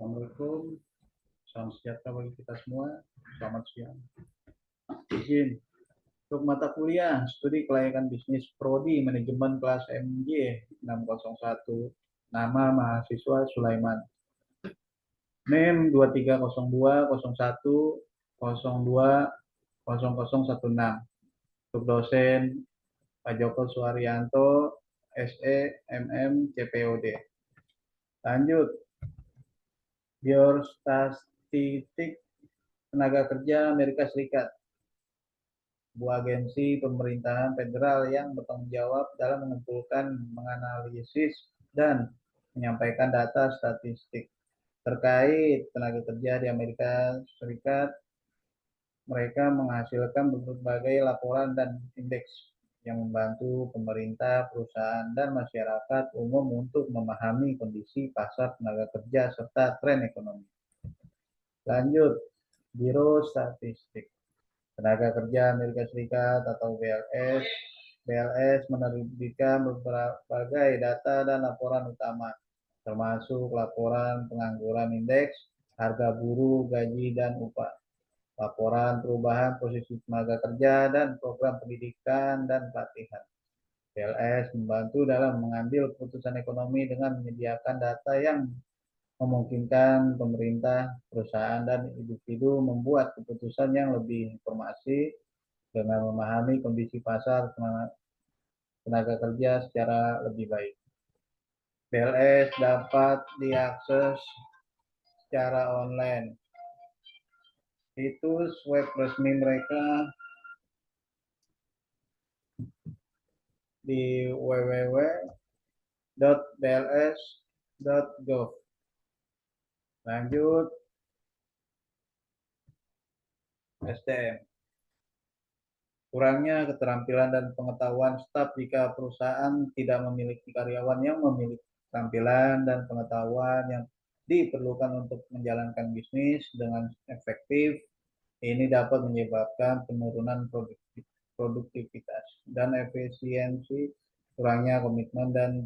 Assalamualaikum, salam sejahtera bagi kita semua. Selamat siang. Izin untuk mata kuliah studi kelayakan bisnis Prodi Manajemen kelas MJ 601. Nama mahasiswa Sulaiman. NIM 230201020016. Untuk dosen Pak Joko Suharyanto, SE MM CPOD. Lanjut, Biostatistik Tenaga Kerja Amerika Serikat, sebuah agensi pemerintahan federal yang bertanggung jawab dalam mengumpulkan, menganalisis, dan menyampaikan data statistik terkait tenaga kerja di Amerika Serikat. Mereka menghasilkan berbagai laporan dan indeks yang membantu pemerintah, perusahaan, dan masyarakat umum untuk memahami kondisi pasar tenaga kerja serta tren ekonomi. Lanjut, Biro Statistik Tenaga Kerja Amerika Serikat atau BLS. BLS menerbitkan berbagai data dan laporan utama, termasuk laporan pengangguran indeks, harga buruh, gaji, dan upah, laporan perubahan posisi tenaga kerja, dan program pendidikan dan pelatihan. BLS membantu dalam mengambil keputusan ekonomi dengan menyediakan data yang memungkinkan pemerintah, perusahaan, dan individu membuat keputusan yang lebih informasi dengan memahami kondisi pasar tenaga kerja secara lebih baik. BLS dapat diakses secara online. Situs web resmi mereka di www.bls.gov. Lanjut, SDM. Kurangnya keterampilan dan pengetahuan staf jika perusahaan tidak memiliki karyawan yang memiliki keterampilan dan pengetahuan yang diperlukan untuk menjalankan bisnis dengan efektif. Ini dapat menyebabkan penurunan produktivitas dan efisiensi. Kurangnya komitmen dan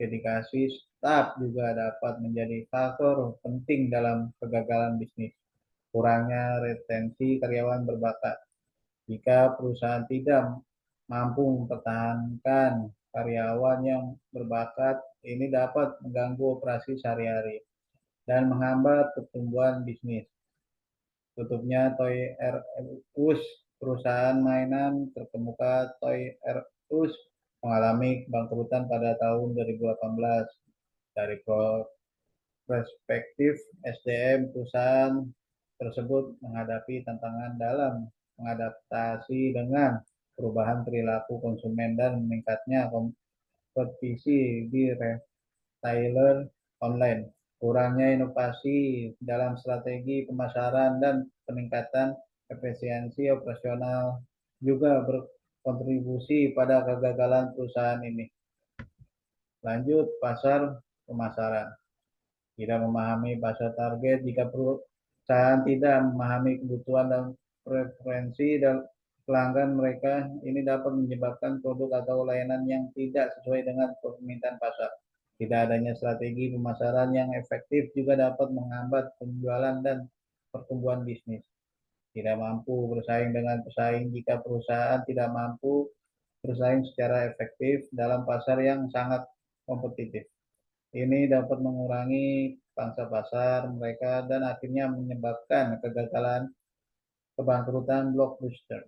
dedikasi staf juga dapat menjadi faktor penting dalam kegagalan bisnis. Kurangnya retensi karyawan berbakat. Jika perusahaan tidak mampu mempertahankan karyawan yang berbakat, ini dapat mengganggu operasi sehari-hari dan menghambat pertumbuhan bisnis. Tutupnya Toys R Us, perusahaan mainan terkemuka Toys R Us, mengalami kebangkrutan pada tahun 2018. Dari perspektif SDM, perusahaan tersebut menghadapi tantangan dalam mengadaptasi dengan perubahan perilaku konsumen dan meningkatnya kompetisi di retailer online. Kurangnya inovasi dalam strategi pemasaran dan peningkatan efisiensi operasional juga berkontribusi pada kegagalan perusahaan ini. Lanjut, pasar pemasaran. Tidak memahami pasar target. Jika perusahaan tidak memahami kebutuhan dan preferensi dan pelanggan mereka, ini dapat menyebabkan produk atau layanan yang tidak sesuai dengan permintaan pasar. Tidak adanya strategi pemasaran yang efektif juga dapat menghambat penjualan dan pertumbuhan bisnis. Tidak mampu bersaing dengan pesaing. Jika perusahaan tidak mampu bersaing secara efektif dalam pasar yang sangat kompetitif, ini dapat mengurangi pangsa pasar mereka dan akhirnya menyebabkan kegagalan, kebangkrutan Blockbuster.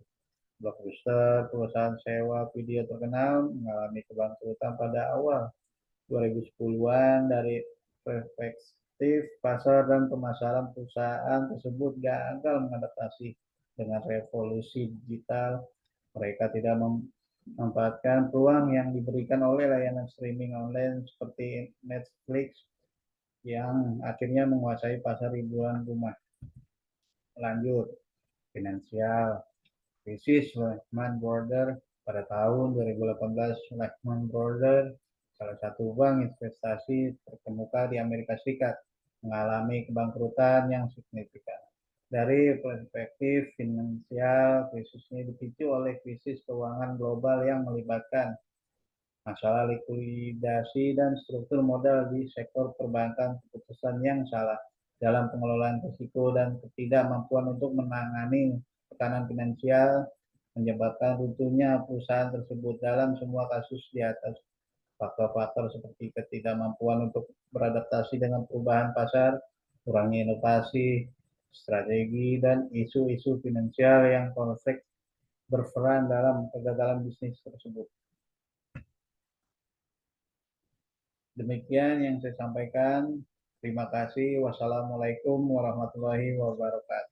Blockbuster, perusahaan sewa video terkenal, mengalami kebangkrutan pada awal 2010-an. Dari perspektif pasar dan pemasaran, perusahaan tersebut gagal mengadaptasi dengan revolusi digital. Mereka tidak memanfaatkan peluang yang diberikan oleh layanan streaming online seperti Netflix yang akhirnya menguasai pasar hiburan rumah. Lanjut, finansial. Krisis Lehman Brothers pada tahun 2018. Lehman Brothers, salah satu bank investasi terkemuka di Amerika Serikat, mengalami kebangkrutan yang signifikan. Dari perspektif finansial, krisis ini dipicu oleh krisis keuangan global yang melibatkan masalah likuidasi dan struktur modal di sektor perbankan, keputusan yang salah dalam pengelolaan risiko dan ketidakmampuan untuk menangani tekanan finansial menyebabkan runtuhnya perusahaan tersebut. Dalam semua kasus di atas, faktor-faktor seperti ketidakmampuan untuk beradaptasi dengan perubahan pasar, kurangnya inovasi, strategi, dan isu-isu finansial yang kompleks berperan dalam kegagalan bisnis tersebut. Demikian yang saya sampaikan. Terima kasih. Wassalamualaikum warahmatullahi wabarakatuh.